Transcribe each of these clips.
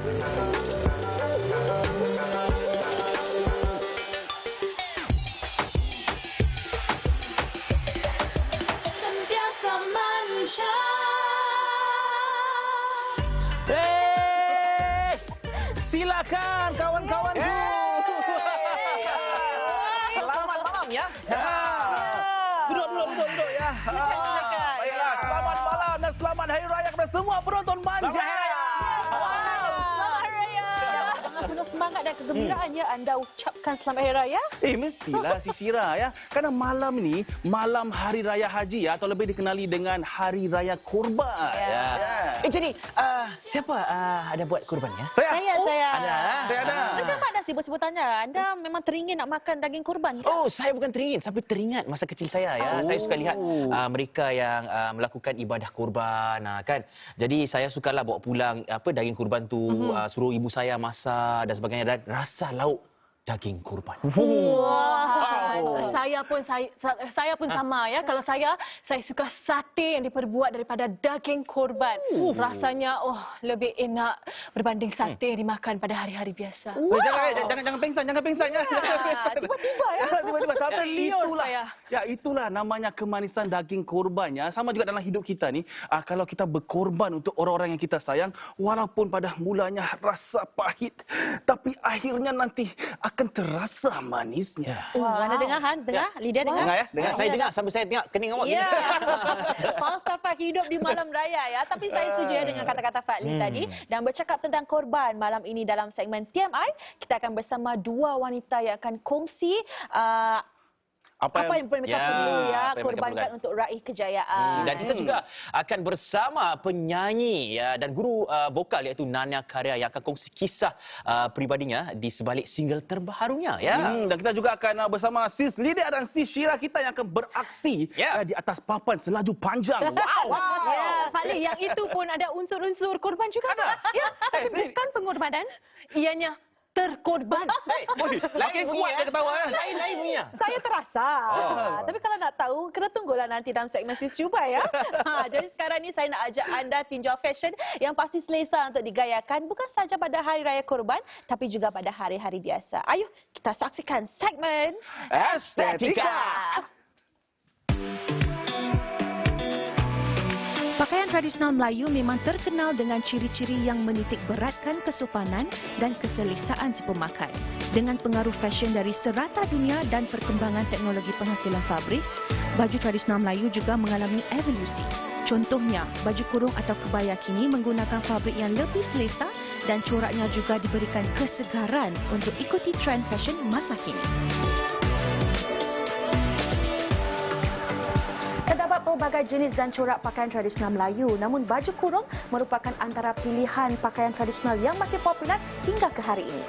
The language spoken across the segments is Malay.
Sentiasa manja. Silakan kawan-kawanku. Selamat malam ya. Duduk ya. Baiklah, selamat malam dan selamat Hari Raya kepada semua penonton manja. Selamat Hari Raya. Penuh semangat dan kegembiraan ya anda ucapkan selamat Hari Raya. Mestilah si Syira ya. Kerana malam ni malam Hari Raya Haji ya, atau lebih dikenali dengan Hari Raya Korban. Ya. Jadi siapa ada buat kurban ya? Saya. Saya ada. Kenapa ada sebut-sebutannya? Anda memang teringin nak makan daging kurban ke? Oh, saya bukan teringin, tapi teringat masa kecil saya ya. Saya suka lihat mereka yang melakukan ibadah kurban kan. Jadi saya sukalah bawa pulang daging kurban tu, suruh ibu saya masak dan sebagainya, dan rasa lauk daging kurban. Wah, saya pun sama ya. Kalau saya suka sate yang diperbuat daripada daging korban. Rasanya lebih enak berbanding sate yang dimakan pada hari-hari biasa. Jangan pengsan ya. Tiba-tiba ya. Tiba-tiba sampai Terliur itulah. saya. Ya, itulah namanya kemanisan daging korbannya. Sama juga dalam hidup kita ni, kalau kita berkorban untuk orang-orang yang kita sayang, walaupun pada mulanya rasa pahit, tapi akhirnya nanti akan terasa manisnya. Wah, anda dengar Han? Dengar? Lydia dengar? Dengar. Saya dengar sambil saya tengok kening awak. Ya. Falsafah hidup di malam raya ya. Tapi saya setuju ya dengan kata-kata Fadli tadi. Dan bercakap tentang korban malam ini dalam segmen TMI, kita akan bersama dua wanita yang akan kongsi apa yang mereka perlu ya korbankan untuk raih kejayaan. Dan kita juga akan bersama penyanyi dan guru vokal iaitu Nanya Karya yang akan kongsi kisah peribadinya di sebalik single terbarunya ya. Dan kita juga akan bersama Sis Lydia dan Sis Syira kita yang akan beraksi di atas papan selaju panjang. Wow. Ya, Fadli, yang itu pun ada unsur-unsur korban juga. Ya, tapi bukan pengorbanan, ianya terkorban. Lain kuat dia ketawa kan? Lain punya. Saya terasa. Tapi kalau nak tahu, kena tunggulah nanti dalam segmen Sis Cuba ya. Jadi sekarang ni saya nak ajak anda tinjau fashion yang pasti selesa untuk digayakan bukan saja pada Hari Raya Korban tapi juga pada hari-hari biasa. Ayuh kita saksikan segmen Estetika. Pakaian tradisional Melayu memang terkenal dengan ciri-ciri yang menitik beratkan kesopanan dan keselesaan si pemakai. Dengan pengaruh fashion dari serata dunia dan perkembangan teknologi penghasilan fabrik, baju tradisional Melayu juga mengalami evolusi. Contohnya, baju kurung atau kebaya kini menggunakan fabrik yang lebih selesa dan coraknya juga diberikan kesegaran untuk ikuti trend fashion masa kini. Terdapat pelbagai jenis dan corak pakaian tradisional Melayu, namun baju kurung merupakan antara pilihan pakaian tradisional yang makin popular hingga ke hari ini.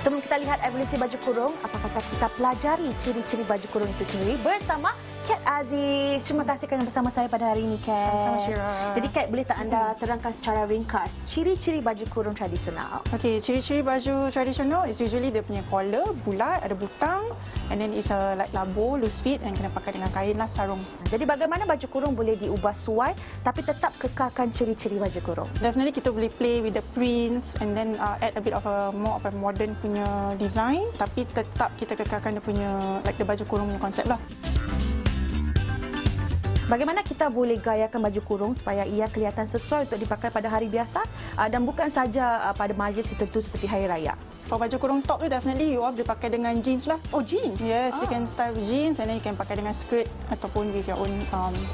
Sebelum kita lihat evolusi baju kurung, apa kata kita pelajari ciri-ciri baju kurung itu sendiri bersama Kat Aziz. Terima kasih kerana bersama saya pada hari ini, Kat. Sama Syira. Jadi, Kat, boleh tak anda terangkan secara ringkas ciri-ciri baju kurung tradisional? Okey, ciri-ciri baju tradisional is usually dia punya collar bulat, ada butang, and then it's a like labo, loose fit, and kena pakai dengan kain lah, sarung. Jadi, bagaimana baju kurung boleh diubah suai tapi tetap kekalkan ciri-ciri baju kurung? Definitely kita boleh play with the prints and then add a bit of a more of a modern punya design, tapi tetap kita kekalkan dia punya like the baju kurung punya konsep lah. Bagaimana kita boleh gayakan baju kurung supaya ia kelihatan sesuai untuk dipakai pada hari biasa dan bukan saja pada majlis tertentu seperti Hari Raya? For baju kurung top tu definitely you all boleh pakai dengan jeans lah. Oh, jeans? Yes, you can style with jeans and then you can pakai dengan skirt ataupun with your own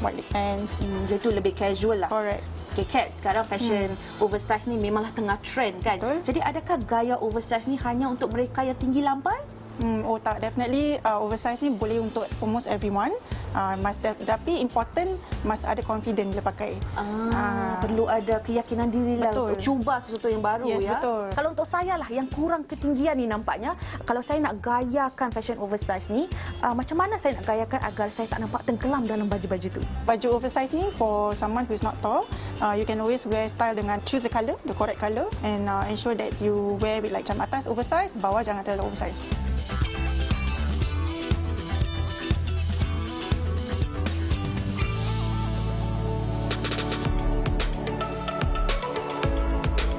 white leg pants. Itu lebih casual lah. Correct. Okay, Kat, sekarang fashion oversize ni memanglah tengah trend kan? Betul. Jadi adakah gaya oversize ni hanya untuk mereka yang tinggi lambai? Oh tak, definitely oversize ni boleh untuk almost everyone. Tapi important must ada confident bila pakai. Perlu ada keyakinan diri lah untuk cuba sesuatu yang baru. Yes, ya. betul. Kalau untuk saya lah yang kurang ketinggian ni nampaknya, kalau saya nak gayakan fashion oversize ni, macam mana saya nak gayakan agar saya tak nampak tenggelam dalam baju-baju tu? Baju oversize ni for someone who is not tall, you can always wear style dengan choose the colour, the correct colour, and ensure that you wear with like macam atas oversize, bawah jangan terlalu oversize.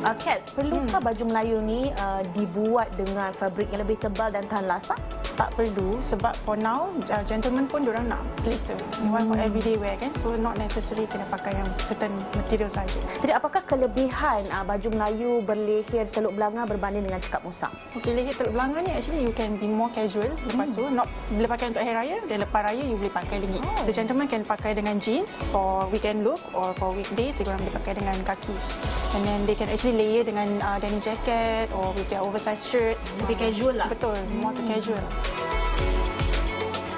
Kat, perlukah baju Melayu ni dibuat dengan fabrik yang lebih tebal dan tahan lasak? Tak perlu sebab for now gentlemen pun diorang nak selesa. They want for everyday wear kan. So not necessary kena pakai yang certain material saja. Jadi apakah kelebihan baju Melayu berleher Teluk Belanga berbanding dengan cekap musang? Okey, leher Teluk Belanga ni actually you can be more casual. Lepas tu not boleh pakai untuk hari raya dan lepas raya you boleh pakai lagi. The gentleman can pakai dengan jeans for weekend look or for weekdays dia orang boleh pakai dengan kakis. And then they can actually layer dengan denim jacket or with their oversized shirt. Lebih casual lah. Betul, more to casual.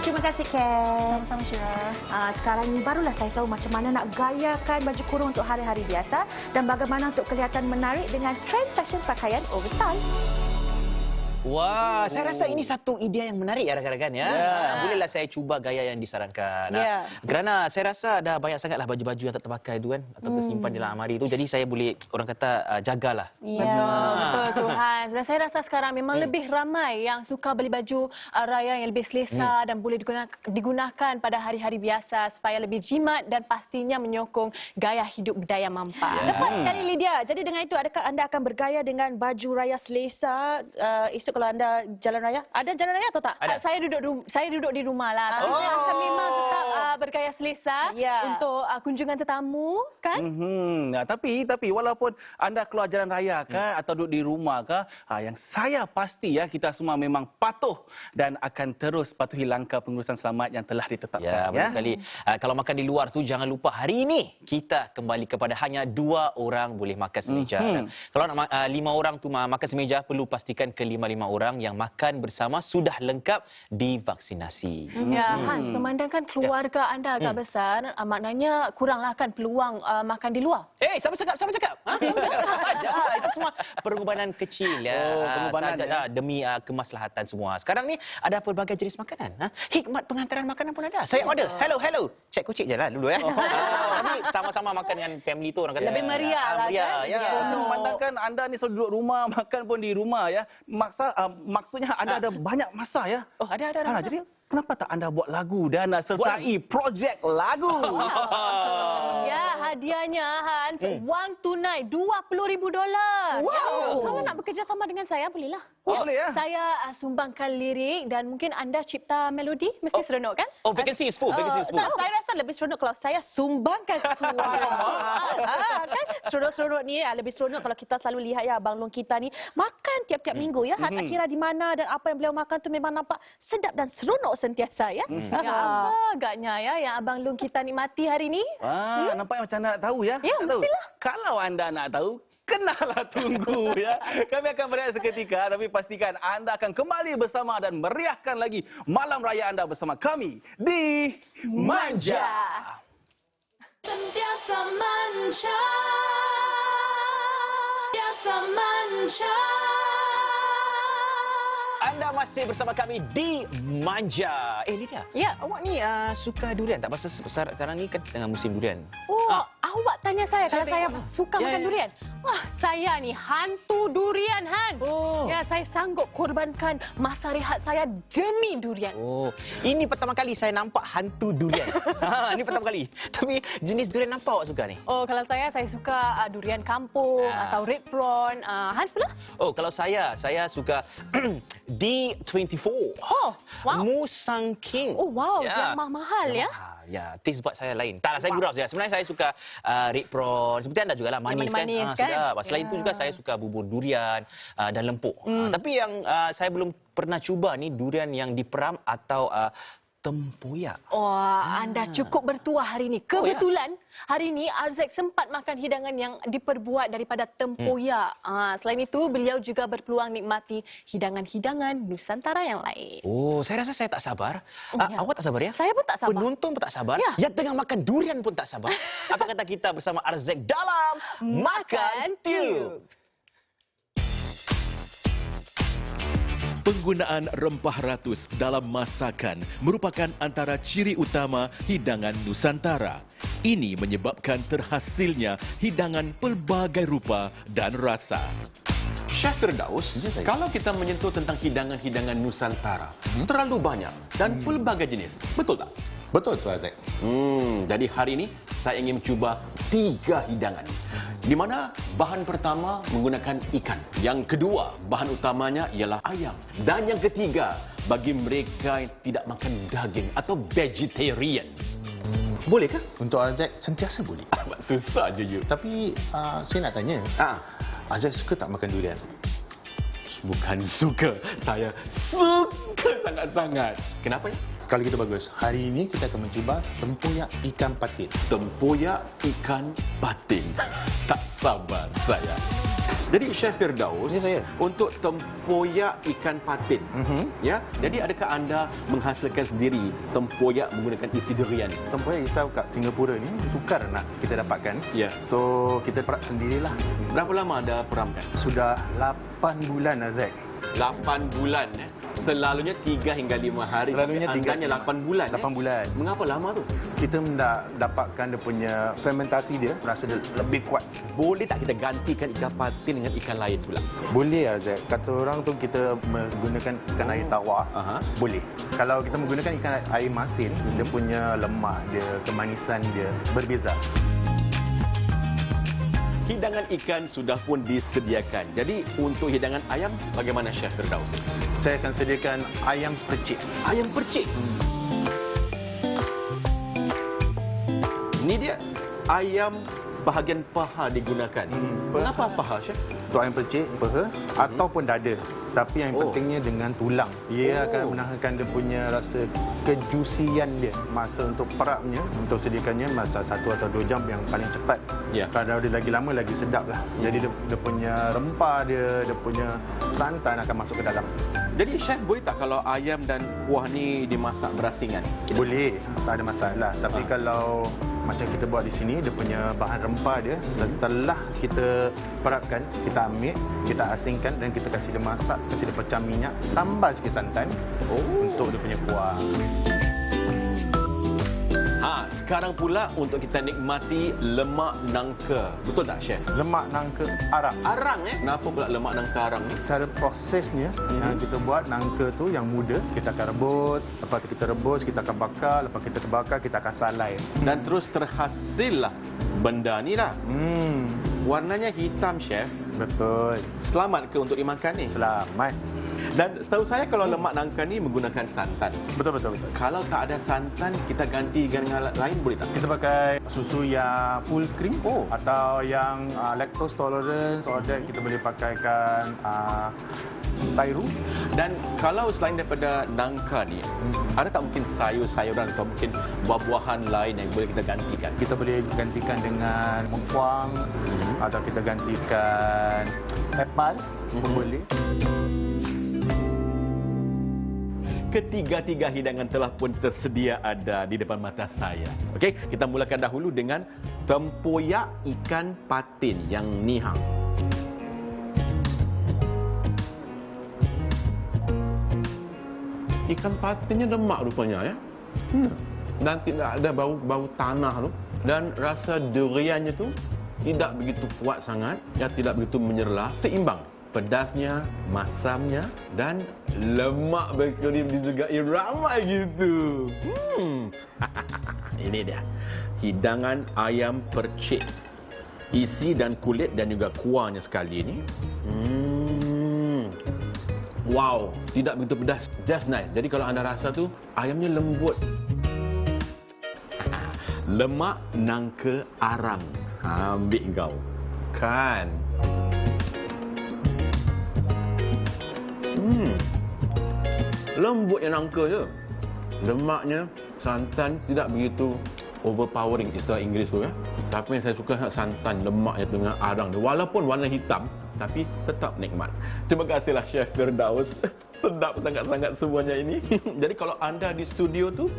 Terima kasih, Kat. Sama-sama Syira. Sekarang ni barulah saya tahu macam mana nak gayakan baju kurung untuk hari-hari biasa dan bagaimana untuk kelihatan menarik dengan trend fashion pakaian oversize. Wah, saya rasa ini satu idea yang menarik ya rakan-rakan ya. Bolehlah saya cuba gaya yang disarankan. Kerana saya rasa ada banyak sangatlah baju-baju yang tak terpakai itu kan atau tersimpan di dalam almari itu. Jadi saya boleh orang kata jagalah. Ya, betul Tuhan. Dan saya rasa sekarang memang lebih ramai yang suka beli baju raya yang lebih selesa dan boleh digunakan pada hari-hari biasa supaya lebih jimat dan pastinya menyokong gaya hidup berdaya mampu. Lepas sekali Lydia. Jadi dengan itu adakah anda akan bergaya dengan baju raya selesa esok kalau anda jalan raya? Ada jalan raya atau tak? Saya duduk di rumah lah. Tapi saya akan memang tetap bergaya selesa untuk kunjungan tetamu kan? Tapi walaupun anda keluar jalan raya kan atau duduk di rumah kan, yang saya pasti ya kita semua memang patuh dan akan terus patuhi langkah pengurusan selamat yang telah ditetapkan. Ya, betul sekali. Kalau makan di luar tu jangan lupa hari ini kita kembali kepada hanya 2 orang boleh makan semeja. Kalau nak 5 orang tu makan semeja perlu pastikan ke-5 orang yang makan bersama sudah lengkap divaksinasi. Ya, Hans, memandangkan keluarga anda agak besar, maknanya kuranglah kan peluang makan di luar. Siapa cakap? Itu semua pengorbanan kecil ya. Saja demi kemaslahatan semua. Sekarang ni ada pelbagai jenis makanan. Hikmat pengantaran makanan pun ada. Saya order. Hello. Cek kucing je lah dulu ya. Tapi sama-sama makan dengan family tu orang kata. Lebih meriah lah kan? Memandangkan anda ni selalu duduk rumah, makan pun di rumah ya. Maksudnya anda ada banyak masa ya. Oh, ada masa. Jadi kenapa tak anda buat lagu dan sertai projek lagu? Ya, hadiahnya Hans, wang tunai $20,000. Wow. Ya, kalau nak bekerjasama dengan saya bolehlah. Boleh ya. Saya sumbangkan lirik dan mungkin anda cipta melodi, mesti seronok kan? Oh, vacancy is full. Tak, saya rasa lebih seronok kalau saya sumbangkan suara. Kan seronok-seronok ni lebih seronok kalau kita selalu lihat ya Abang Long kita ni makan tiap-tiap minggu ya. Tak kira di mana dan apa yang beliau makan tu memang nampak sedap dan seronok sentiasa ya. Ya, apa agaknya ya yang Abang Long kita nikmati hari ni? Nampak macam nak tahu ya? Ya, Tak tahu? mestilah. Kalau anda nak tahu, kenalah tunggu ya. Kami akan berehat seketika tapi pastikan anda akan kembali bersama dan meriahkan lagi malam raya anda bersama kami di Manja. Sentiasa manja, sentiasa manja. Anda masih bersama kami di Manja. Lydia. Ya. Awak ni suka durian tak? Pasal sekarang ni kan tengah musim durian. Awak tanya saya kalau saya suka makan ya. durian. Wah, saya ni hantu durian, Han. Ya, saya sanggup korbankan masa rehat saya demi durian. Ini pertama kali saya nampak hantu durian. Ini pertama kali. Tapi jenis durian apa awak suka ni? Kalau saya suka durian kampung atau red prawn. Hans pula? Kalau saya suka D24. Wow. Musang King. Wow, yang mahal ya. Ya, taste bud saya lain. Taklah saya gurau saja. Sebenarnya saya suka red prawn. Seperti anda juga lah, manis kan. Sedap. Selain itu juga saya suka bubur durian dan lempuk. Tapi yang saya belum pernah cuba ni durian yang diperam atau tempoyak. Anda cukup bertuah hari ini. Kebetulan hari ini Arzek sempat makan hidangan yang diperbuat daripada tempoyak. Selain itu, beliau juga berpeluang nikmati hidangan-hidangan Nusantara yang lain. Saya rasa saya tak sabar. Awak tak sabar ya? Saya pun tak sabar. Penonton pun tak sabar. Yang tengah makan durian pun tak sabar. Apa kata kita bersama Arzek dalam Makan Tube? Penggunaan rempah ratus dalam masakan merupakan antara ciri utama hidangan Nusantara. Ini menyebabkan terhasilnya hidangan pelbagai rupa dan rasa. Chef Firdaus, kalau kita menyentuh tentang hidangan-hidangan Nusantara, terlalu banyak dan pelbagai jenis. Betul tak? Betul, Tuan Azek. Jadi hari ini saya ingin mencuba 3 hidangan di mana bahan pertama menggunakan ikan. Yang kedua, bahan utamanya ialah ayam. Dan yang ketiga, bagi mereka yang tidak makan daging atau vegetarian. Boleh ke? Untuk Azek sentiasa boleh. Susah je you. Tapi saya nak tanya, Azek suka tak makan durian? Bukan suka, saya suka sangat-sangat. Kenapa ya? Kalau kita bagus, hari ini kita akan mencuba tempoyak ikan patin. Tempoyak ikan patin. Tak sabar saya. Jadi Chef Firdaus, Ya, saya. untuk tempoyak ikan patin, ya. Jadi adakah anda menghasilkan sendiri tempoyak menggunakan isi durian? Tempoyak kita kat Singapura ni sukar nak kita dapatkan. Ya. So kita perap sendirilah. Berapa lama anda peramkan? Sudah 8 bulan Azek. 8 bulan Selalunya 3 hingga 5 hari. Selalunya Tapi 3 andanya 8 bulan. 8 bulan. Mengapa lama tu? Kita hendak dapatkan dia punya fermentasi dia, rasa dia lebih kuat. Boleh tak kita gantikan ikan patin dengan ikan lain pula? Boleh Azek. Kata orang tu kita menggunakan ikan air tawar. Boleh. Kalau kita menggunakan ikan air masin, dia punya lemak dia, kemanisan dia berbeza. Hidangan ikan sudah pun disediakan. Jadi untuk hidangan ayam, bagaimana Chef Firdaus? Saya akan sediakan ayam percik. Ayam percik? Ini dia ayam bahagian paha digunakan. Kenapa paha, Chef? Untuk ayam percik, paha ataupun dada. Tapi yang pentingnya dengan tulang. Ia akan menahankan dia punya rasa kejusian dia. Masa untuk perapnya, untuk sediakannya masa 1 atau 2 jam yang paling cepat. Ya. Kalau dia lagi lama, lagi sedap lah. Jadi dia punya rempah dia punya santan akan masuk ke dalam. Jadi Chef, boleh tak kalau ayam dan kuah ni dimasak berasingan? Boleh, tak ada masalah. Tapi kalau macam kita buat di sini, dia punya bahan rempah dia, setelah kita perapkan, kita ambil, kita asingkan dan kita kasih dia masak, kasih dia pecah minyak, tambah sikit santan untuk dia punya kuah. Sekarang pula untuk kita nikmati lemak nangka. Betul tak, Chef? Lemak nangka arang. Arang Kenapa pula lemak nangka arang ni? Cara prosesnya, yang kita buat nangka tu yang muda, kita akan rebus, lepas tu kita rebus, kita akan bakar, lepas kita bakar, kita akan salai. Dan terus terhasillah benda ni lah. Warnanya hitam, Chef. Betul. Selamat ke untuk dimakan ni? Selamat. Dan setahu saya kalau lemak nangka ni menggunakan santan. Betul. Kalau tak ada santan, kita ganti dengan lain boleh tak? Kita pakai susu yang full cream atau yang lactose tolerance, order kita boleh pakaikan Tairu. Dan kalau selain daripada nangka ni, ada tak mungkin sayur-sayuran atau mungkin buah-buahan lain yang boleh kita gantikan? Kita boleh gantikan dengan mengkuang atau kita gantikan apple pun boleh. Ketiga-tiga hidangan telah pun tersedia ada di depan mata saya. Okey, kita mulakan dahulu dengan tempoyak ikan patin yang nihang. Ikan patinnya lemak rupanya ya. Dan tidak ada bau tanah tu. Dan rasa duriannya tu tidak begitu kuat sangat, ya, tidak begitu menyerlah, seimbang. Pedasnya, masamnya dan lemak berkelim disugai ramai gitu. Ini dia. Hidangan ayam percik. Isi dan kulit dan juga kuahnya sekali ini. Wow, tidak begitu pedas. Just nice. Jadi kalau anda rasa tu ayamnya lembut. Lemak nangka arang. Ambil kau. Kan. Lembutnya nangka je. Lemaknya, santan tidak begitu overpowering istilah Inggeris tu ya. Tapi yang saya suka santan lemaknya dengan arang dia. Walaupun warna hitam, tapi tetap nikmat. Terima kasihlah Chef Firdaus. Sedap sangat-sangat semuanya ini. Jadi kalau anda di studio tu,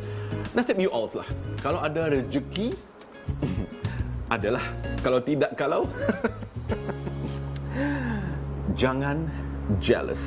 nasib you all lah. Kalau ada rezeki, adalah. Kalau tidak, kalau jangan jealous.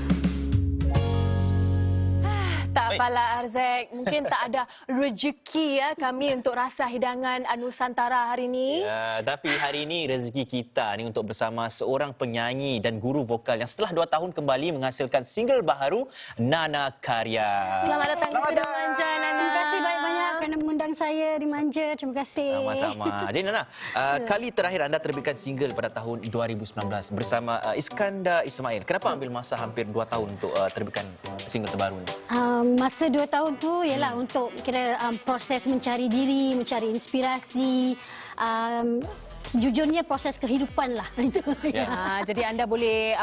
Tak apalah Arzek, mungkin tak ada rezeki ya kami untuk rasa hidangan Nusantara hari ini. Ya, tapi hari ini rezeki kita ni untuk bersama seorang penyanyi dan guru vokal yang setelah 2 tahun kembali menghasilkan single baharu, Nana Karya. Selamat datang di Studio Manja, Nana. Terima kasih banyak-banyak kerana mengundang undang saya, dimanja. Terima kasih. Sama-sama. Jadi Nana, kali terakhir anda terbitkan single pada tahun 2019 bersama Iskandar Ismail. Kenapa ambil masa hampir 2 tahun untuk terbitkan single terbaru ni? Masa 2 tahun tu ialah untuk kira proses mencari diri, mencari inspirasi. Sejujurnya proses kehidupan lah. Jadi anda boleh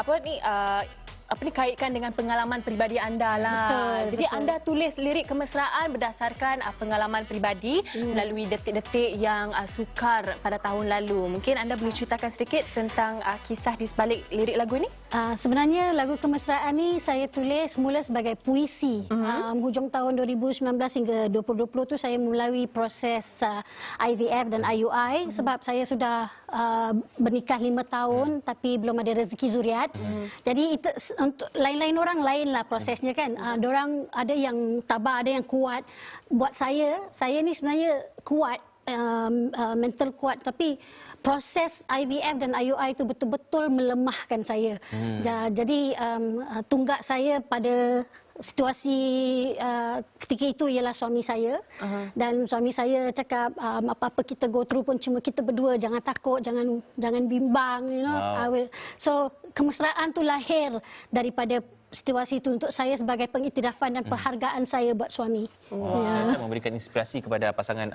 kaitkan dengan pengalaman peribadi anda lah. Betul, Jadi betul. anda tulis lirik kemesraan berdasarkan pengalaman peribadi melalui detik-detik yang sukar pada tahun lalu. Mungkin anda boleh ceritakan sedikit tentang kisah di sebalik lirik lagu ni? Sebenarnya lagu kemesraan ni saya tulis semula sebagai puisi. Hujung tahun 2019 hingga 2020 tu saya melalui proses IVF dan IUI sebab saya sudah bernikah 5 tahun tapi belum ada rezeki zuriat. Jadi itu untuk lain-lain orang lainlah prosesnya kan. Dorang ada yang tabah, ada yang kuat. Buat saya ni sebenarnya kuat, mental kuat, tapi proses IVF dan IUI itu betul-betul melemahkan saya. Jadi tunggak saya pada situasi ketika itu ialah suami saya. Dan suami saya cakap apa-apa kita go through pun cuma kita berdua, jangan takut, jangan bimbang, you know. So kemesraan tu lahir daripada situasi itu untuk saya sebagai pengiktirafan dan penghargaan saya buat suami. Memberikan inspirasi kepada pasangan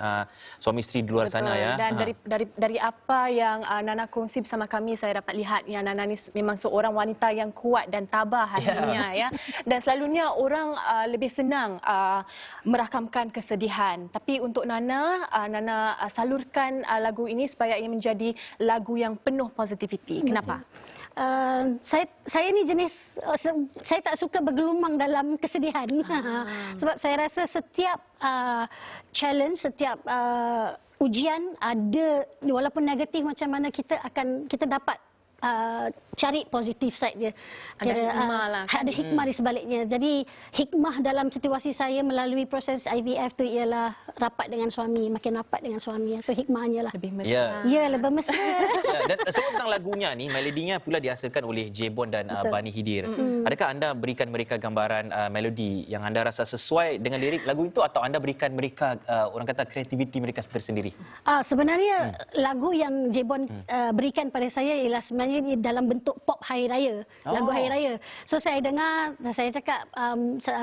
suami isteri di luar sana ya. Dan dari apa yang Nana kongsi bersama kami, saya dapat lihat yang Nana ni memang seorang wanita yang kuat dan tabah hatinya ya. Dan selalunya orang lebih senang merakamkan kesedihan. Tapi untuk Nana salurkan lagu ini supaya ia menjadi lagu yang penuh positivity. Kenapa? Saya ni jenis saya tak suka bergelumang dalam kesedihan. Sebab saya rasa setiap challenge, setiap ujian ada, walaupun negatif macam mana, kita dapat cari positif side dia. Ada hikmah di sebaliknya. Jadi hikmah dalam situasi saya melalui proses IVF tu ialah rapat dengan suami, makin rapat dengan suami. Itu hikmahnya lah. Lebih mesra. Ya, lebih mesra. Dan sebut tentang lagunya ni, melodinya pula dihasilkan oleh J-Bond dan Bani Hidir. Adakah anda berikan mereka gambaran melodi yang anda rasa sesuai dengan lirik lagu itu, atau anda berikan mereka orang kata kreativiti mereka tersendiri? Sebenarnya lagu yang J-Bond berikan pada saya ialah sebenarnya dalam bentuk pop hari raya, lagu hari raya. So saya dengar, saya cakap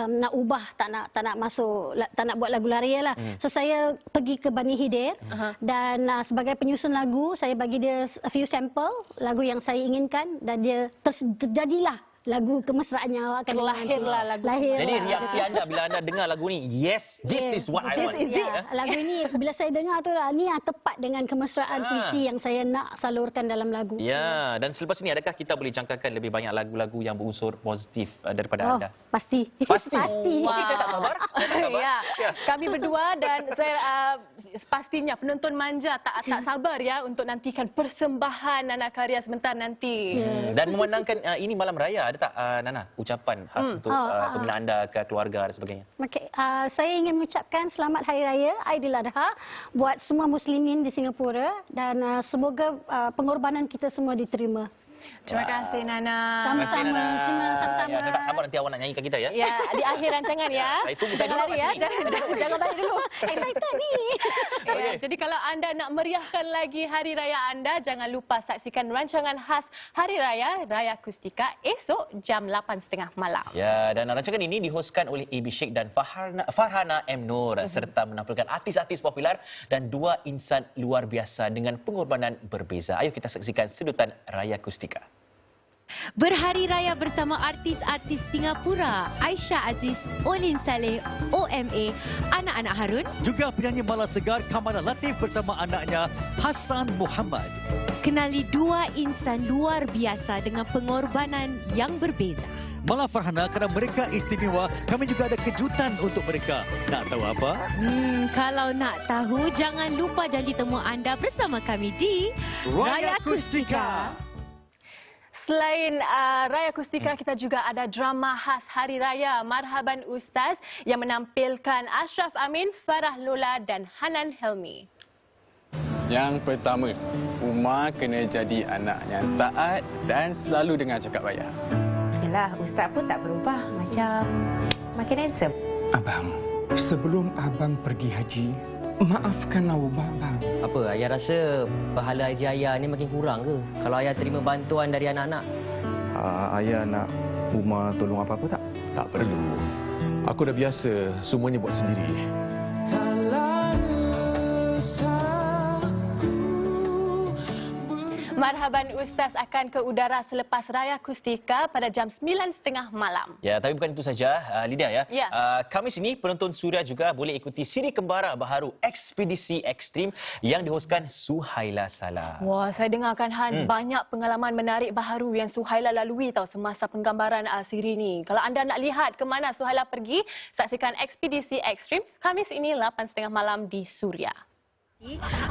nak ubah, tak nak masuk, tak nak buat lagu lari lah. So saya pergi ke Bani Hidir dan sebagai penyusun lagu, saya bagi dia a few sample lagu yang saya inginkan dan dia terjadilah lagu kemesraan yang akan lahirlah lagu. Jadi reaksi anda bila anda dengar lagu ni, yes, this is what I want. Lagu ini bila saya dengar tu ni yang tepat dengan kemesraan puisi yang saya nak salurkan dalam lagu. Ya, dan selepas ini adakah kita boleh jangkakan lebih banyak lagu-lagu yang berunsur positif daripada anda? Pasti. Pasti. Saya tak sabar. Kami berdua dan saya pastinya penonton manja tak sabar ya untuk nantikan persembahan Nana Karya sebentar nanti. Dan memandangkan ini malam raya, ada tak Nana ucapan khas untuk pembinaan anda ke keluarga dan sebagainya? Saya ingin mengucapkan selamat Hari Raya Aidiladha buat semua muslimin di Singapura dan semoga pengorbanan kita semua diterima. Terima kasih Nana. Sama-sama. Sama-sama. Ya, saya tak sabar nanti awak nak nyanyikan kita ya. Ya, di akhir rancangan ya. Saya tunggu saya dulu ya. Jangan balik dulu. Excited ni. Jadi kalau anda nak meriahkan lagi hari raya anda, jangan lupa saksikan rancangan khas Hari Raya Raya Akustika esok jam 8.30 malam. Ya, dan rancangan ini dihoskan oleh AB Sheikh dan Farhana M. Nur serta menampilkan artis-artis popular dan 2 insan luar biasa dengan pengorbanan berbeza. Ayo kita saksikan sedutan Raya Akustika. Berhari raya bersama artis-artis Singapura, Aisyah Aziz, Olin Saleh, OMA, anak-anak Harun. Juga penyanyi Mala Segar Kamala Latif bersama anaknya Hassan Muhammad. Kenali 2 insan luar biasa dengan pengorbanan yang berbeza. Malah Farhana, kerana mereka istimewa, kami juga ada kejutan untuk mereka. Nak tahu apa? Kalau nak tahu, jangan lupa janji temu anda bersama kami di Raya Akustika. Selain Raya Akustika, kita juga ada drama khas Hari Raya Marhaban Ustaz yang menampilkan Ashraf Amin, Farah Lola dan Hanan Helmi. Yang pertama, Umar kena jadi anak yang taat dan selalu dengar cakap ayah. Yalah, Ustaz pun tak berubah, macam makin handsome. Abang, sebelum abang pergi haji, Maafkanlah bang. Apa, ayah rasa pahala haji ayah ni makin kurang ke? Kalau ayah terima bantuan dari anak-anak? Ayah nak Uma tolong apa-apa tak? Tak perlu. Aku dah biasa semuanya buat sendiri. Marhaban Ustaz akan ke udara selepas Raya Kustika pada jam 9.30 malam. Ya, tapi bukan itu saja, Lydia ya. Ya. Khamis ini penonton Suria juga boleh ikuti siri kembara baharu Ekspedisi Ekstrim yang dihoskan Suhaila Salah. Wah, saya dengarkan Hans banyak pengalaman menarik baharu yang Suhaila lalui tahu semasa penggambaran siri ni. Kalau anda nak lihat ke mana Suhaila pergi, saksikan Ekspedisi Ekstrim Khamis ini 8.30 malam di Suria.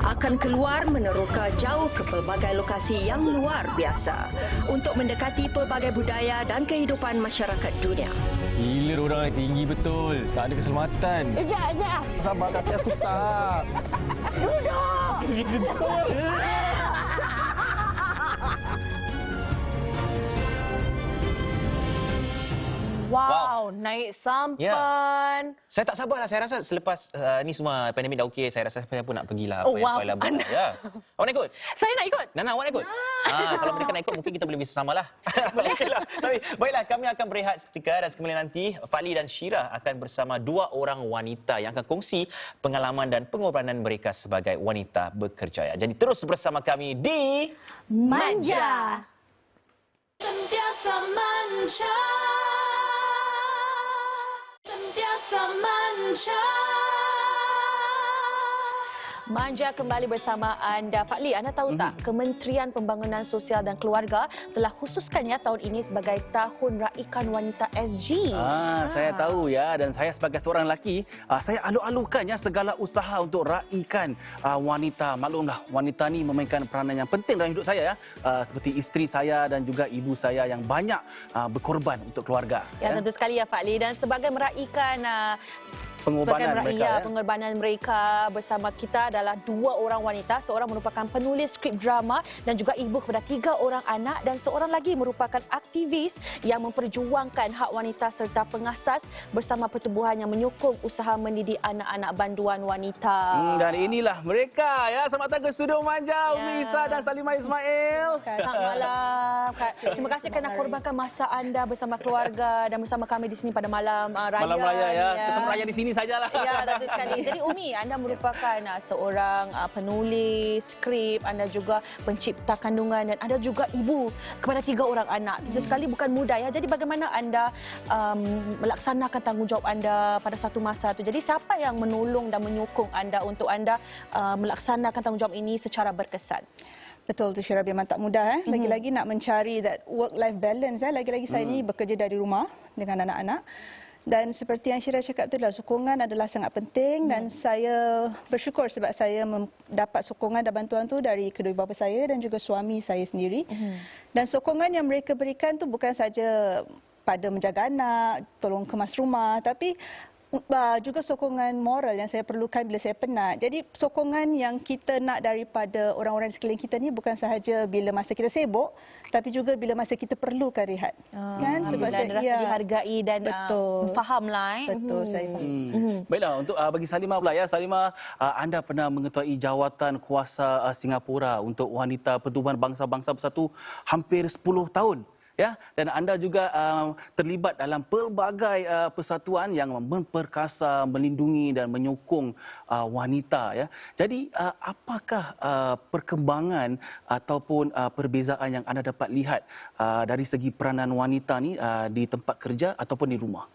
Akan keluar meneroka jauh ke pelbagai lokasi yang luar biasa untuk mendekati pelbagai budaya dan kehidupan masyarakat dunia. Gila orang tinggi betul. Tak ada keselamatan. Sekejap. Sabar kaki aku start. Duduk. Wow, naik sampan. Saya tak sabarlah. Saya rasa selepas ni semua pandemik dah okey, saya rasa saya pun nak pergilah. Oh, wow. Ya. Awak nak ikut? Saya nak ikut. Nana, awak nak ikut? Kalau mereka nak ikut, mungkin kita boleh bersama lah. Boleh. Tapi baiklah, kami akan berehat seketika dan sekembali nanti Fadli dan Syirah akan bersama dua orang wanita yang akan kongsi pengalaman dan pengorbanan mereka sebagai wanita berkerjaya. Jadi terus bersama kami di Manja. Sentiasa manja. Sentiasa manja. Manja kembali bersama anda. Fadli, anda tahu tak Kementerian Pembangunan Sosial dan Keluarga telah khususkannya tahun ini sebagai Tahun Raikan Wanita SG. Saya tahu ya, dan saya sebagai seorang lelaki, saya alu-alukannya segala usaha untuk raikan wanita. Maklumlah, wanita ni memainkan peranan yang penting dalam hidup saya ya. Seperti isteri saya dan juga ibu saya yang banyak berkorban untuk keluarga. Ya, tentu sekali ya Fadli, dan sebagai meraikan pengorbanan mereka bersama kita adalah dua orang wanita. Seorang merupakan penulis skrip drama dan juga ibu kepada 3 orang anak, dan seorang lagi merupakan aktivis yang memperjuangkan hak wanita serta pengasas bersama pertubuhan yang menyokong usaha mendidik anak-anak banduan wanita. Dan inilah mereka ya. Selamat datang ke Studio Manja, Umi Isa dan Salimah Ismail. Selamat malam. Terima kasih kerana korbankan masa anda bersama keluarga dan bersama kami di sini pada malam raya. Malam raya ya. Kita raya di sini sajalah. Ya, betul sekali. Jadi Umi, anda merupakan seorang penulis skrip, anda juga pencipta kandungan dan anda juga ibu kepada 3 orang anak. Tentu sekali bukan mudah ya. Jadi bagaimana anda melaksanakan tanggungjawab anda pada satu masa itu? Jadi siapa yang menolong dan menyokong anda untuk anda melaksanakan tanggungjawab ini secara berkesan? Betul tu Syirah, memang tak mudah. Lagi-lagi nak mencari that work-life balance. Lagi-lagi saya ni bekerja dari rumah dengan anak-anak. Dan seperti yang Syirah cakap itulah, sokongan adalah sangat penting dan saya bersyukur sebab saya mendapat sokongan dan bantuan tu dari kedua bapa saya dan juga suami saya sendiri. Dan sokongan yang mereka berikan tu bukan saja pada menjaga anak, tolong kemas rumah, tapi juga sokongan moral yang saya perlukan bila saya penat. Jadi sokongan yang kita nak daripada orang-orang di sekeliling kita ni bukan sahaja bila masa kita sibuk, tapi juga bila masa kita perlukan rehat. Kan? Sebab saya rasa dihargai dan fahamlah. Betul, saya faham. Baiklah, untuk bagi Salimah pula ya. Salimah, anda pernah mengetuai jawatan kuasa Singapura untuk wanita Pertubuhan Bangsa-Bangsa Bersatu hampir 10 tahun. Ya, dan anda juga terlibat dalam pelbagai persatuan yang memperkasa, melindungi dan menyokong wanita ya. Jadi apakah perkembangan ataupun perbezaan yang anda dapat lihat dari segi peranan wanita ni di tempat kerja ataupun di rumah?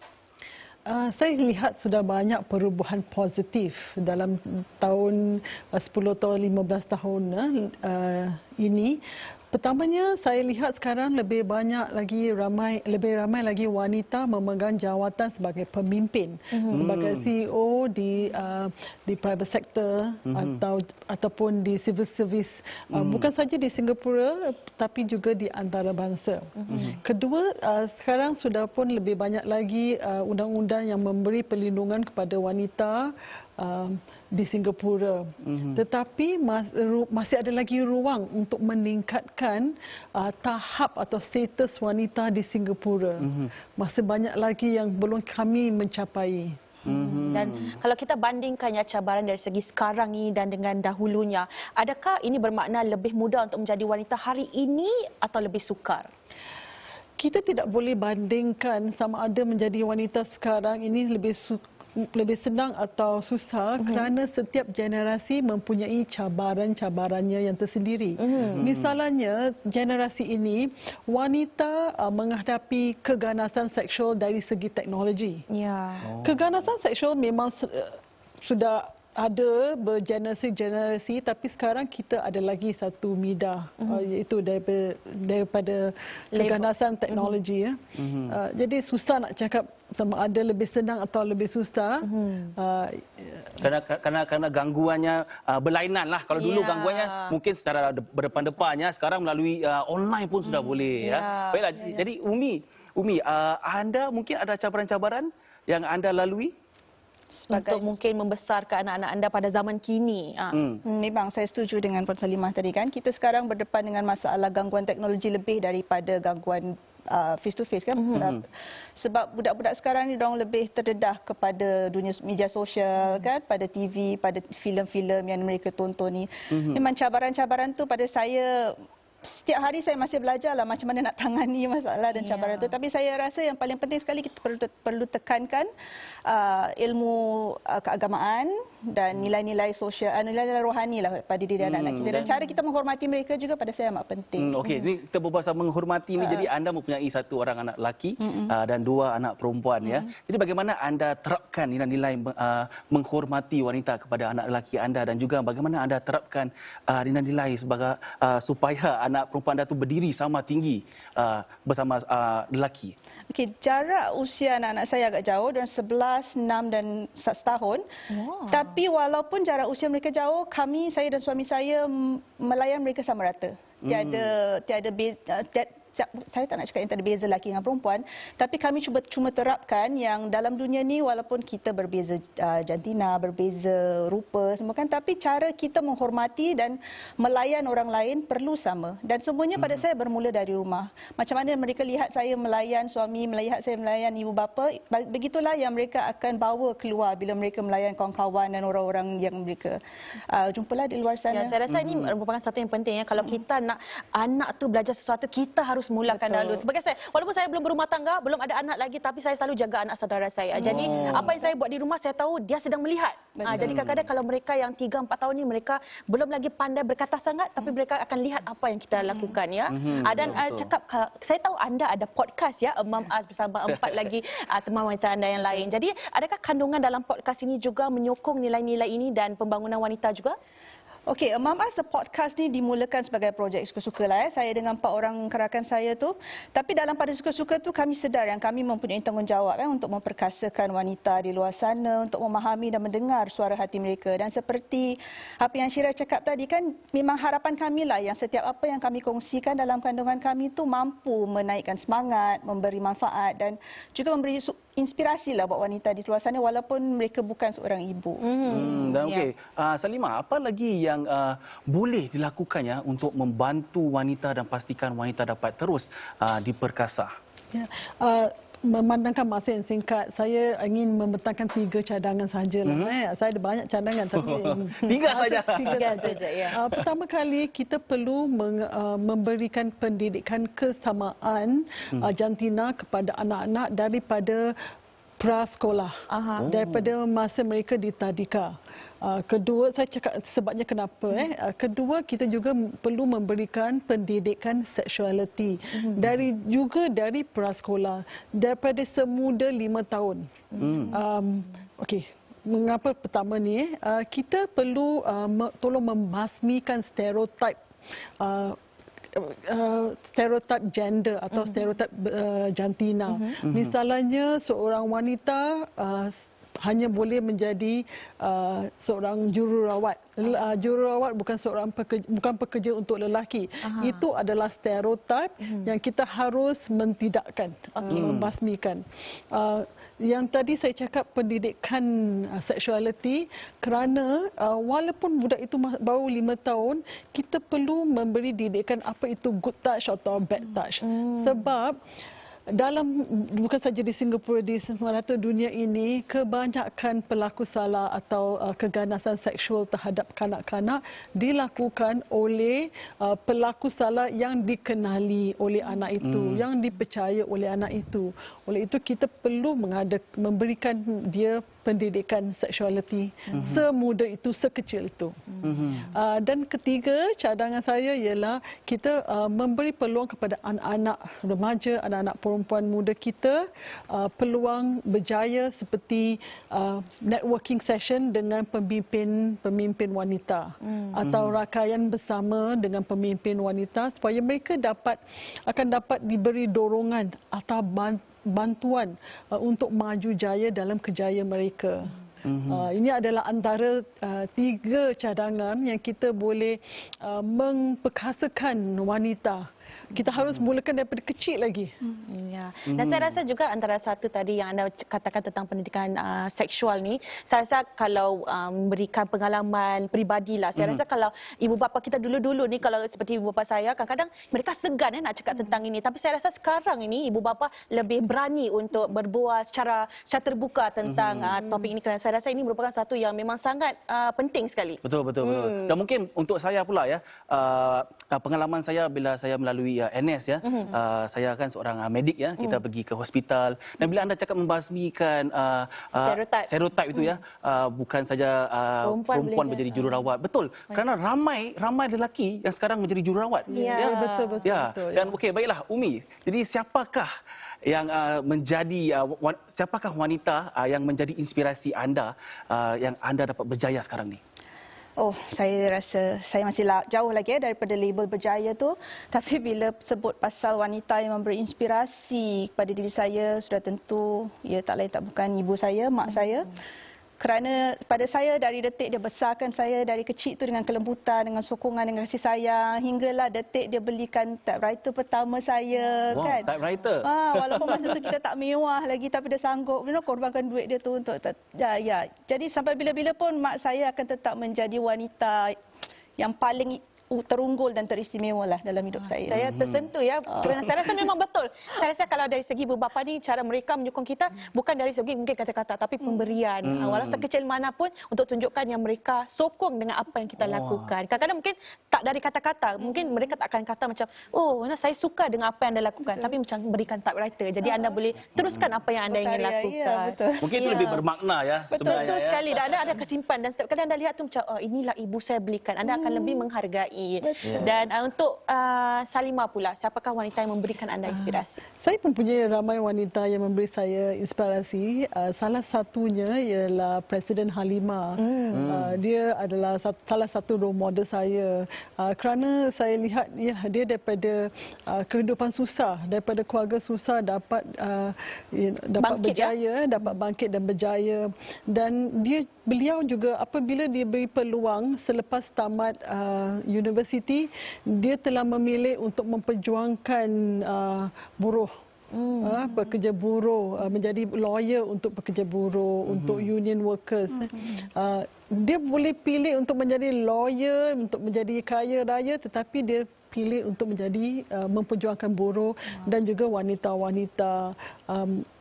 Saya lihat sudah banyak perubahan positif dalam tahun 10 tahun 15 tahun ini. Pertamanya saya lihat sekarang lebih ramai lagi wanita memegang jawatan sebagai pemimpin, sebagai CEO di private sector ataupun di civil service, bukan saja di Singapura tapi juga di antarabangsa. Kedua, sekarang sudah pun lebih banyak lagi undang-undang yang memberi perlindungan kepada wanita di Singapura. Tetapi masih ada lagi ruang untuk meningkatkan tahap atau status wanita di Singapura. Masih banyak lagi yang belum kami mencapai. Dan kalau kita bandingkan ya cabaran dari segi sekarang ni dan dengan dahulunya, adakah ini bermakna lebih mudah untuk menjadi wanita hari ini atau lebih sukar? Kita tidak boleh bandingkan sama ada menjadi wanita sekarang ini lebih senang atau susah kerana setiap generasi mempunyai cabaran-cabarannya yang tersendiri. Misalnya generasi ini wanita menghadapi keganasan seksual dari segi teknologi. Keganasan seksual memang sudah ada bergenerasi-generasi, tapi sekarang kita ada lagi satu midah iaitu daripada keganasan teknologi. Jadi susah nak cakap sama ada lebih senang atau lebih susah. Kerana gangguannya berlainan lah. Kalau dulu gangguannya mungkin secara berdepan-depannya, sekarang melalui online pun sudah boleh. Baiklah, jadi Umi, anda mungkin ada cabaran-cabaran yang anda lalui? Untuk mungkin membesarkan anak-anak anda pada zaman kini. Memang saya setuju dengan Puan Salimah tadi kan. Kita sekarang berdepan dengan masalah gangguan teknologi lebih daripada gangguan face to face kan. Sebab budak-budak sekarang ni orang lebih terdedah kepada dunia media sosial kan, pada TV, pada filem-filem yang mereka tonton ni. Memang cabaran-cabaran tu pada saya, setiap hari saya masih belajarlah macam mana nak tangani masalah dan cabaran itu. Tapi saya rasa yang paling penting sekali kita perlu tekankan ilmu keagamaan dan nilai-nilai sosial, nilai-nilai rohani lah pada diri anak-anak kita. Dan cara kita menghormati mereka juga pada saya amat penting. Okey, ini kita berbahasa menghormati ni. Jadi anda mempunyai satu orang anak lelaki dan dua anak perempuan ya. Jadi bagaimana anda terapkan nilai-nilai menghormati wanita kepada anak lelaki anda, dan juga bagaimana anda terapkan nilai-nilai sebagai supaya anak perempuan anda tu berdiri sama tinggi bersama lelaki? Okey, jarak usia anak-anak saya agak jauh, dan 11, 6 dan 1 tahun. Tapi walaupun jarak usia mereka jauh, saya dan suami saya melayan mereka sama rata. Tiada saya tak nak cakap yang tak ada beza lelaki dengan perempuan, tapi kami cuma terapkan yang dalam dunia ni walaupun kita berbeza jantina, berbeza rupa semua kan, tapi cara kita menghormati dan melayan orang lain perlu sama. Dan semuanya pada saya bermula dari rumah. Macam mana mereka lihat saya melayan suami, melihat saya melayan ibu bapa, begitulah yang mereka akan bawa keluar bila mereka melayan kawan-kawan dan orang-orang yang mereka jumpalah di luar sana. Ya, saya rasa ini merupakan satu yang penting ya. Kalau kita nak anak tu belajar sesuatu, kita harus mulakan dulu. Sebagai saya, walaupun saya belum berumah tangga, belum ada anak lagi, tapi saya selalu jaga anak saudara saya. Jadi apa yang saya buat di rumah, saya tahu dia sedang melihat. Jadi kadang-kadang kalau mereka yang 3-4 tahun ni, mereka belum lagi pandai berkata sangat, tapi mereka akan lihat apa yang kita lakukan ya. Dan cakap, saya tahu anda ada podcast ya, Mom Us bersama 4 lagi teman wanita anda yang lain. Jadi adakah kandungan dalam podcast ini juga menyokong nilai-nilai ini dan pembangunan wanita juga? Okey, Mom Us the podcast ni dimulakan sebagai projek suka-suka lah. Saya dengan 4 orang kerakan saya tu. Tapi dalam pada suka-suka tu kami sedar yang kami mempunyai tanggungjawab untuk memperkasakan wanita di luar sana, untuk memahami dan mendengar suara hati mereka. Dan seperti apa yang Syirah cakap tadi kan, memang harapan kami lah yang setiap apa yang kami kongsikan dalam kandungan kami tu mampu menaikkan semangat, memberi manfaat dan juga memberi inspirasi lah buat wanita di luar sana walaupun mereka bukan seorang ibu. Dan okey, Salimah, apa lagi yang boleh dilakukan ya untuk membantu wanita dan pastikan wanita dapat terus diperkasa? Ya, memandangkan masa yang singkat, saya ingin membentangkan 3 cadangan sahajalah. Saya ada banyak cadangan tapi 3 saja ya. Pertama kali kita perlu memberikan pendidikan kesamaan jantina kepada anak-anak daripada prasekolah, daripada masa mereka di tadika. Kedua, saya cakap sebabnya kenapa. Kedua, kita juga perlu memberikan pendidikan seksualiti dari prasekolah, daripada semuda 5 tahun. Okey. Mengapa pertama ni? Kita perlu tolong membasmikan stereotip gender atau stereotip jantina. Misalnya seorang wanita hanya boleh menjadi seorang jururawat. Jururawat bukan pekerja untuk lelaki. Itu adalah stereotip yang kita harus mentidakkan, membasmikan. Yang tadi saya cakap pendidikan seksualiti, kerana walaupun budak itu baru 5 tahun, kita perlu memberi didikan apa itu good touch atau bad touch. Sebab bukan saja di Singapura, di merata dunia ini, kebanyakan pelaku salah atau keganasan seksual terhadap kanak-kanak dilakukan oleh pelaku salah yang dikenali oleh anak itu, yang dipercaya oleh anak itu. Oleh itu kita perlu memberikan dia pendidikan seksualiti semuda itu, sekecil itu. Dan ketiga, cadangan saya ialah kita memberi peluang kepada anak-anak remaja, anak-anak perempuan muda kita peluang berjaya seperti networking session dengan pemimpin wanita atau rakaian bersama dengan pemimpin wanita supaya mereka akan dapat diberi dorongan atau bantuan untuk maju jaya dalam kerjaya mereka. Ini adalah antara 3 cadangan yang kita boleh memperkasakan wanita. Kita harus mulakan daripada kecil lagi. Ya. Dan saya rasa juga antara satu tadi yang anda katakan tentang pendidikan seksual ni, saya rasa kalau memberikan pengalaman peribadilah. Saya rasa kalau ibu bapa kita dulu-dulu ni, kalau seperti ibu bapa saya, kadang-kadang mereka segan nak cakap tentang ini. Tapi saya rasa sekarang ini ibu bapa lebih berani untuk berbual secara terbuka tentang topik ini, kerana saya rasa ini merupakan satu yang memang sangat penting sekali. Betul. Dan mungkin untuk saya pula ya, pengalaman saya bila saya melalui NS ya, saya kan seorang medik ya, kita pergi ke hospital, dan bila anda cakap membasmikan stereotip itu ya, bukan saja perempuan menjadi jururawat, betul, kerana ramai lelaki yang sekarang menjadi jururawat. Betul. Dan okey, baiklah Umi, jadi siapakah yang siapakah wanita yang menjadi inspirasi anda, yang anda dapat berjaya sekarang ni? Oh, saya rasa saya masih jauh lagi daripada label berjaya tu. Tapi bila sebut pasal wanita yang memberi inspirasi kepada diri saya, sudah tentu ia tak lain tak bukan ibu saya, mak saya. Kerana pada saya dari detik dia besarkan saya dari kecil tu dengan kelembutan, dengan sokongan, dengan kasih sayang, hinggalah detik dia belikan typewriter pertama saya. Kan? Typewriter. Walaupun masa tu kita tak mewah lagi, tapi dia sanggup korbankan duit dia tu untuk Jadi sampai bila-bila pun mak saya akan tetap menjadi wanita yang paling terunggul dan teristimewa lah dalam hidup saya. Saya tersentuh ya. Kerana saya rasa memang betul. Saya rasa kalau dari segi ibu bapa ni, cara mereka menyokong kita bukan dari segi mungkin kata-kata, tapi pemberian. Walau sekecil mana pun untuk tunjukkan yang mereka sokong dengan apa yang kita lakukan. Kadang-kadang mungkin tak dari kata-kata. Mungkin mereka tak akan kata macam, oh saya suka dengan apa yang anda lakukan. Tapi macam berikan typewriter. Jadi anda boleh teruskan apa yang anda ingin lakukan. Mungkin itu lebih bermakna ya. Betul sekali. Dan anda ada kesimpan. Dan setiap kali anda lihat tu macam, inilah ibu saya belikan. Anda akan lebih menghargai. Dan untuk Salimah pula, siapakah wanita yang memberikan anda inspirasi? Saya mempunyai ramai wanita yang memberi saya inspirasi. Salah satunya ialah Presiden Halimah. Dia adalah salah satu role model saya. Kerana saya lihat dia daripada kehidupan susah, daripada keluarga susah dapat berjaya, dapat bangkit dan berjaya. Dan beliau juga apabila dia beri peluang selepas tamat universiti, dia telah memilih untuk memperjuangkan buruh. Pekerja buruh, menjadi lawyer untuk pekerja buruh, untuk union workers. Dia boleh pilih untuk menjadi lawyer, untuk menjadi kaya raya, tetapi dia pilih untuk menjadi memperjuangkan buruh dan juga wanita-wanita.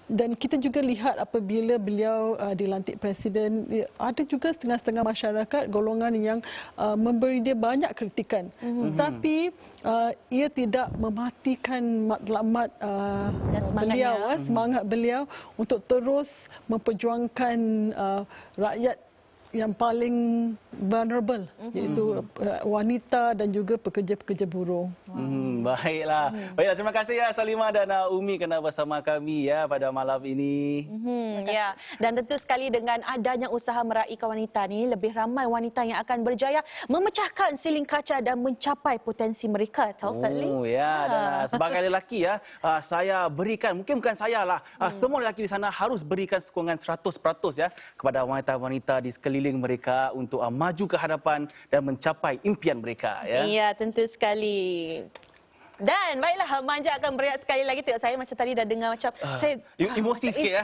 Dan kita juga lihat apabila beliau dilantik presiden, ada juga setengah-setengah masyarakat golongan yang memberi dia banyak kritikan. Tapi ia tidak mematikan matlamat semangat beliau untuk terus memperjuangkan rakyat yang paling vulnerable, iaitu wanita dan juga pekerja-pekerja buruh. Baiklah. Terima kasih ya Salimah dan Umi kerana bersama kami ya pada malam ini. Ya, dan tentu sekali dengan adanya usaha meraihkan wanita ni, lebih ramai wanita yang akan berjaya memecahkan siling kaca dan mencapai potensi mereka. Tahu Fadli? Dan sebagai lelaki ya, saya berikan, mungkin bukan saya lah, semua lelaki di sana harus berikan sokongan 100% ya kepada wanita-wanita di sekeliling mereka untuk maju ke hadapan dan mencapai impian mereka ya. Ya, tentu sekali. Dan baiklah, Manja akan berehat sekali lagi. Tengok saya macam tadi dah dengar macam saya emosi sikit ya.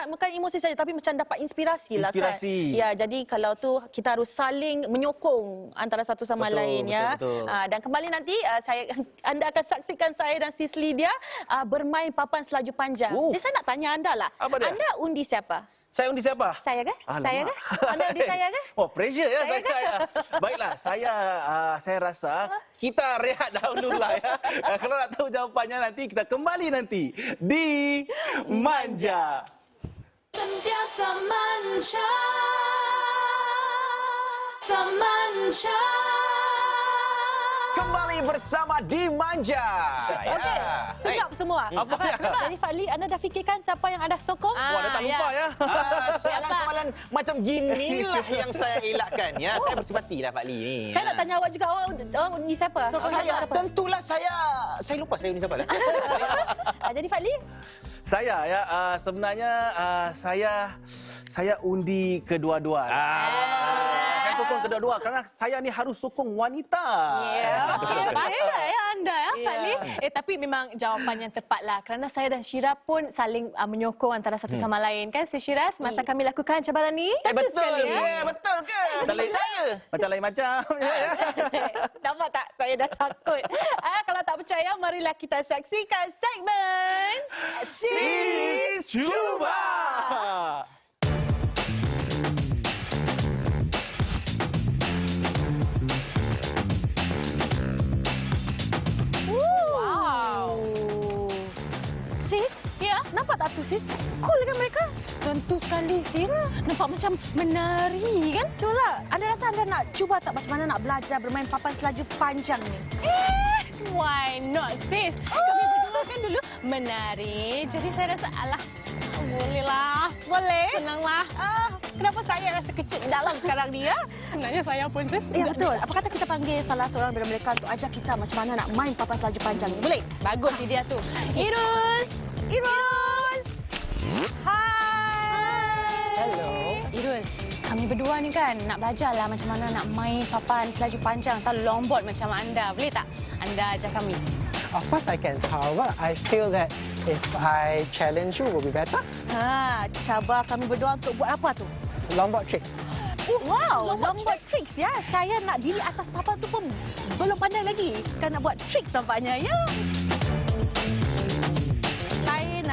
Bukan emosi saja tapi macam dapat inspirasi lah kan. Ya, jadi kalau tu kita harus saling menyokong antara satu sama lain ya. Dan kembali nanti anda akan saksikan saya dan Sis Lydia bermain papan selaju panjang. Jadi saya nak tanya anda lah. Anda undi siapa? Saya undi siapa? Saya ke? Saya ke? Anda undi saya ke? Oh, pressure ya saya. Baiklah, saya rasa kita rehat dahululah ya. Kalau nak tahu jawapannya nanti kita kembali nanti di Manja. Sentiasa manja. Manja. Kembali bersama di Manja. Okey, senyap semua. Apa? Jadi Fadli, anda dah fikirkan siapa yang anda sokong? Wah, dah tak lupa ya. Soalan-soalan macam ginilah yang saya elakkan ya. Saya bersempati dah Pak Li ni. Saya nak tanya awak juga, awak undi siapa? Tentulah saya lupa saya undi siapa dah. Jadi Fadli? Saya ya sebenarnya saya undi kedua-dua. Saya sokong kedua-dua kerana saya ni harus sokong wanita. Ya, baiklah ya anda ya Fadli. Tapi memang jawapan yang tepat lah kerana saya dan Syira pun saling menyokong antara satu sama lain kan. Syira, semasa kami lakukan cabaran ni. Betul ya, betul ke? Macam lain macam. Nampak tak? Saya dah takut. Kalau tak percaya, marilah kita saksikan segmen Sis Cuba. Nampak tak tu sis? Cool kan mereka? Tentu sekali sis. Nampak macam menari kan? Itulah. Anda rasa anda nak cuba tak macam mana nak belajar bermain papan selaju panjang ni? Why not sis? Kami berdua kan dulu menari. Jadi saya rasa alah bolehlah. Boleh? Senanglah. Kenapa saya rasa kecil dalam sekarang ni ya? Sebenarnya saya pun sis. Ya betul. Apa kata kita panggil salah seorang daripada mereka untuk ajar kita macam mana nak main papan selaju panjang ni? Boleh? Bagus idea tu. Irul! Hai. Hello. Irul, kami berdua ni kan nak belajarlah macam mana nak main papan selaju panjang atau longboard macam anda. Boleh tak anda ajar kami? Of course I can. However, I feel that if I challenge you will be better. Cabar kami berdua untuk buat apa tu? Longboard tricks. Wow, longboard tricks ya. Saya nak diri atas papan tu pun belum pandai lagi. Sekarang nak buat tricks tampaknya ya.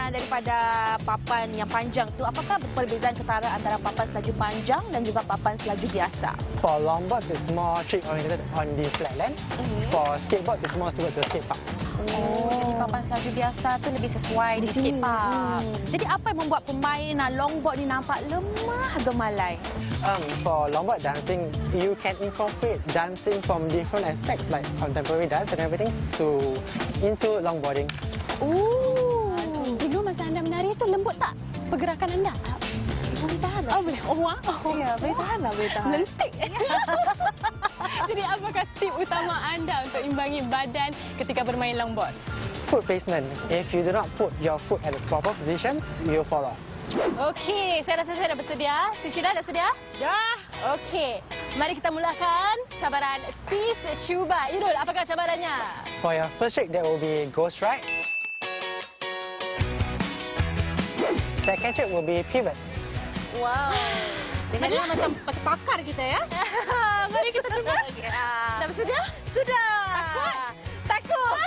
Daripada papan yang panjang tu, apakah perbezaan ketara antara papan selaju panjang dan juga papan selaju biasa? For longboards, it's more trick oriented on the flat land. For skateboards, it's more towards the skate park. Jadi papan selaju biasa tu lebih sesuai di skate park. Jadi apa yang membuat pemain longboard ni nampak lemah gemalai? For longboard dancing, you can incorporate dancing from different aspects like contemporary dance and everything into longboarding. Dulu masa anda menari itu lembut tak pergerakan anda? Boleh tahan lah. Boleh. Oh, wow. Ya, boleh tahan lah. Lentik. Jadi apakah tip utama anda untuk imbangi badan ketika bermain longboard? Foot placement. If you do not put your foot at the proper position, you will fall off. Okey, saya rasa saya dah bersedia. Syira dah sedia? Sudah. Okey, mari kita mulakan cabaran Sis Cuba. Irul, apakah cabarannya? For your first trick, there will be ghost ride. Second trick will be pivot. Wow. Dia macam pakar kita ya. Mari kita cuba. Dah bersedia? Sudah. Takut?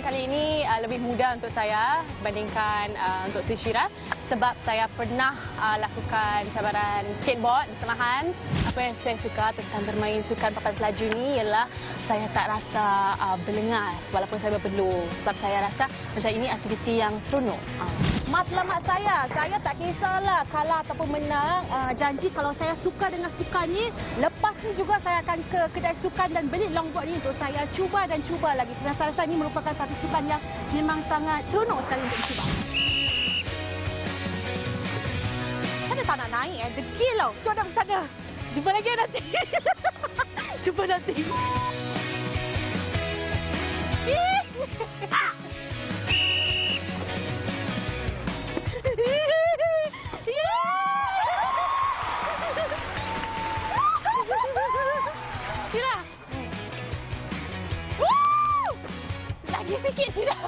Kali ini lebih mudah untuk saya bandingkan untuk si Syira sebab saya pernah lakukan cabaran skateboard bersamahan. Apa yang saya suka tentang bermain sukan papan selaju ni ialah saya tak rasa berlengas walaupun saya berpeluh sebab saya rasa macam ini aktiviti yang seronok. Matlamat saya tak kisahlah kalah ataupun menang. Janji kalau saya suka dengan sukan ni, lepas ni juga saya akan ke kedai sukan dan beli longboard ni untuk saya cuba dan cuba lagi. Kerana saya rasa ini merupakan satu sukan yang memang sangat seronok sekali untuk dicuba. Ada tak nak naik degil tau. Tu ada sana. Jumpa lagi nanti. Jumpa nanti. Syirah. Lagi sikit Syirah.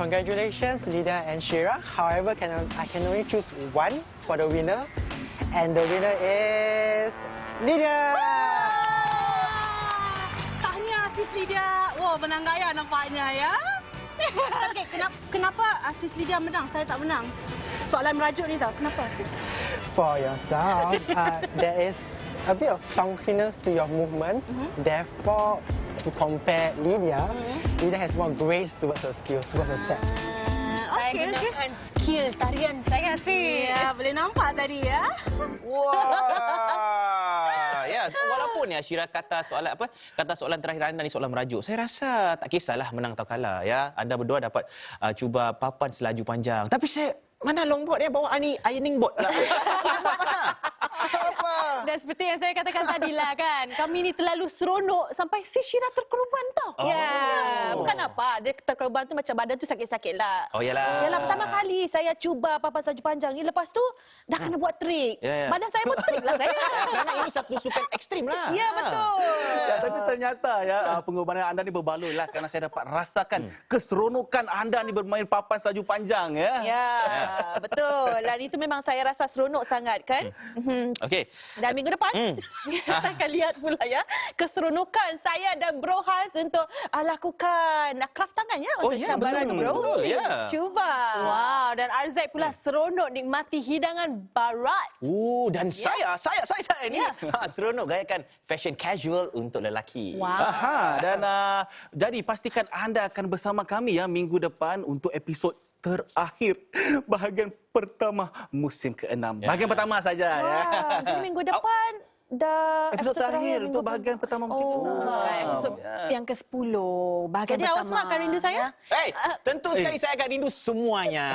Congratulations, Lydia and Shira. However, I can only choose one for the winner. And the winner is Lydia. Tahniah Sis Lydia. Wah, menang gaya nampaknya ya. Okay, kenapa Sis Lydia menang? Saya tak menang. Soalan merajuk ni tau. Kenapa? For yourself, there is a bit of funkiness to your movements. Therefore, to compare Lydia, Lydia has more grace towards her skills, towards her steps. Saya gunakan skill tarian saya sih. Ya, boleh nampak tadi ya. Wah. Ya, walaupun ya Syirah kata soalan terakhir anda ni soalan merajuk. Saya rasa tak kisahlah menang atau kalah ya. Anda berdua dapat cuba papan selaju panjang. Tapi saya mana longboard dia bawa ni ironing board pula. Dan seperti yang saya katakan tadilah kan, kami ni terlalu seronok sampai si Syirah terkorban tau. Ya, bukan apa. Dia terkorban tu macam badan tu sakit-sakit lah. Oh, yalah. Yalah, pertama kali saya cuba papan salju panjang ni, lepas tu dah kena buat trik. Badan saya pun trik lah saya. Kerana ini satu sukan ekstrim lah. Ya, betul. Ya, tapi ternyata ya pengorbanan anda ni berbaloi lah kerana saya dapat rasakan keseronokan anda ni bermain papan salju panjang ya. Ya, betul. Dan itu memang saya rasa seronok sangat kan. Okey. Dan minggu depan saya akan lihat pula ya keseronokan saya dan Bro Hans untuk lakukan craft tangan ya untuk cabaran Bro. Betul, ya. Cuba. Wow, dan Arzai pula seronok nikmati hidangan barat. Dan saya ni seronok gayakan fashion casual untuk lelaki. Aha, dan jadi pastikan anda akan bersama kami ya minggu depan untuk episod terakhir bahagian pertama musim ke-6. Bahagian pertama saja ya. Jadi minggu depan dah episod terakhir untuk bahagian pertama musim ke-6. Episod yang ke-10 bahagian jadi pertama. awak semua akan rindu saya? Tentu sekali saya akan rindu semuanya.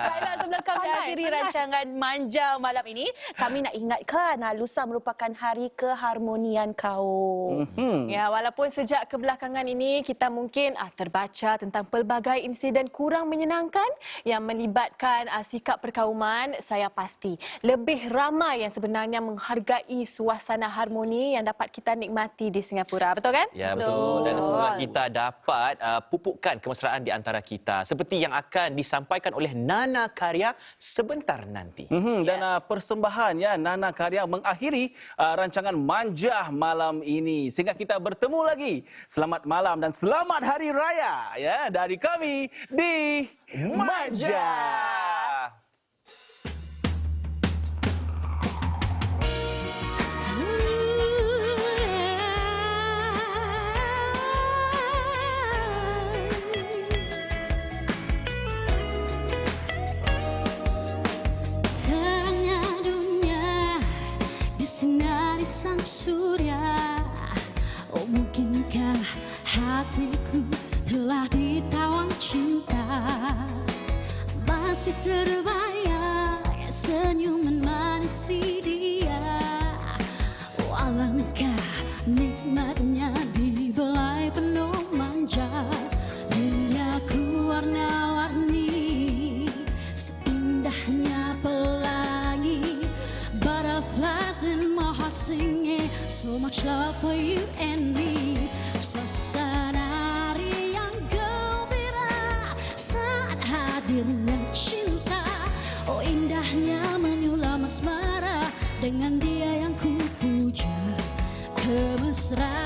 Baiklah, sebelum kami akhiri rancangan Manja malam ini, kami nak ingatkan lusa merupakan hari keharmonian kaum. Ya, walaupun sejak kebelakangan ini kita mungkin terbaca tentang pelbagai insiden kurang menyenangkan yang melibatkan sikap perkauman, saya pasti lebih ramai yang sebenarnya menghargai suasana harmoni yang dapat kita nikmati di Singapura. Betul kan? Ya, betul. Dan semoga kita dapat pupukkan kemesraan di antara kita seperti yang akan disampaikan oleh Nana Karya sebentar nanti. Dan persembahan ya Nana Karya mengakhiri rancangan Manja malam ini. Sehingga kita bertemu lagi. Selamat malam dan selamat Hari Raya ya dari kami di Manja. Surya, oh mungkinkah hatiku telah ditawan cinta, masih terbayang senyuman manis dia. Oh alangkah nikmatnya di belai penuh manja, duniaku warna-warni seindahnya pelangi, butterflies in my heart singing so much love for you and me. Suasana yang gembira saat hadirnya cinta, oh indahnya menyulam asmara dengan dia yang ku puja, kemesraan.